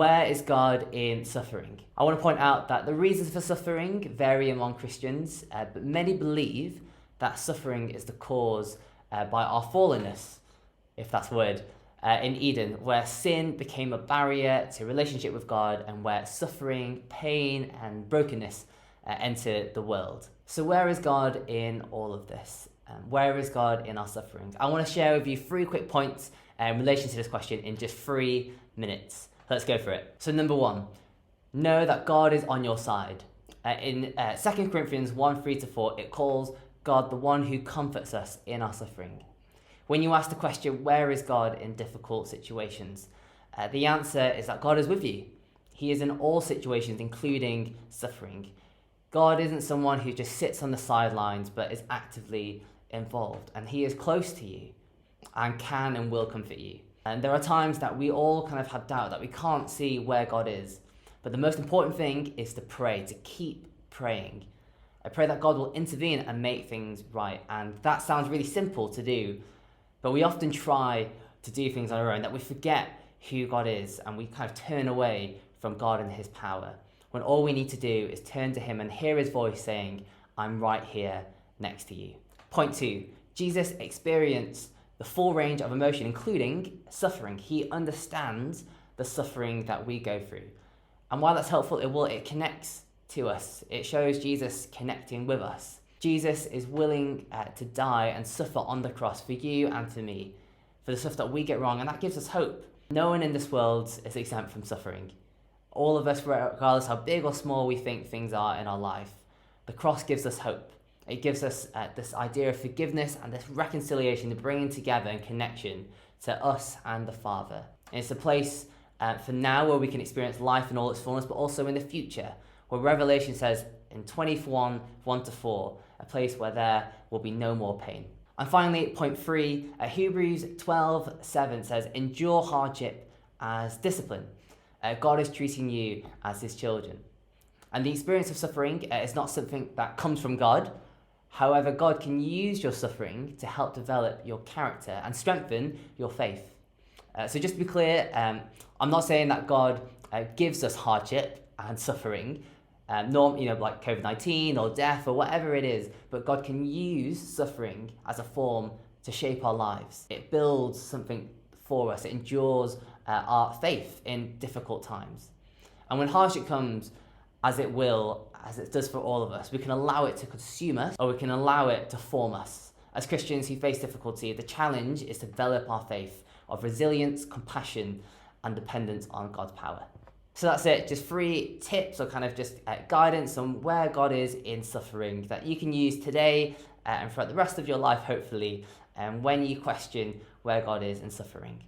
Where is God in suffering? I want to point out that the reasons for suffering vary among Christians, but many believe that suffering is the cause by our fallenness, if that's a word, in Eden, where sin became a barrier to relationship with God and where suffering, pain, and brokenness entered the world. So where is God in all of this? Where is God in our sufferings? I want to share with you 3 quick points in relation to this question in just 3 minutes. Let's go for it. So number 1, know that God is on your side. In 2 Corinthians 1:3-4, it calls God the one who comforts us in our suffering. When you ask the question, where is God in difficult situations? The answer is that God is with you. He is in all situations, including suffering. God isn't someone who just sits on the sidelines, but is actively involved. And he is close to you and can and will comfort you. And there are times that we all kind of have doubt, that we can't see where God is. But the most important thing is to pray, to keep praying. I pray that God will intervene and make things right. And that sounds really simple to do, but we often try to do things on our own, that we forget who God is and we kind of turn away from God and his power, when all we need to do is turn to him and hear his voice saying, I'm right here next to you. Point 2, Jesus experienced the full range of emotion, including suffering. He understands the suffering that we go through. And while that's helpful, it connects to us. It shows Jesus connecting with us. Jesus is willing to die and suffer on the cross for you and for me, for the stuff that we get wrong, and that gives us hope. No one in this world is exempt from suffering. All of us, regardless how big or small we think things are in our life, the cross gives us hope. It gives us this idea of forgiveness and this reconciliation, the bringing together and connection to us and the Father. And it's a place for now where we can experience life in all its fullness, but also in the future, where Revelation says in 21:1-4, a place where there will be no more pain. And finally, point 3, Hebrews 12:7 says, endure hardship as discipline. God is treating you as his children. And the experience of suffering is not something that comes from God. However, God can use your suffering to help develop your character and strengthen your faith. So just to be clear, I'm not saying that God gives us hardship and suffering, like COVID-19 or death or whatever it is, but God can use suffering as a form to shape our lives. It builds something for us. It endures our faith in difficult times. And when hardship comes, as it does for all of us, we can allow it to consume us, or we can allow it to form us. As Christians who face difficulty, the challenge is to develop our faith of resilience, compassion, and dependence on God's power. So that's it, just 3 tips or kind of just guidance on where God is in suffering that you can use today and throughout the rest of your life, hopefully, when you question where God is in suffering.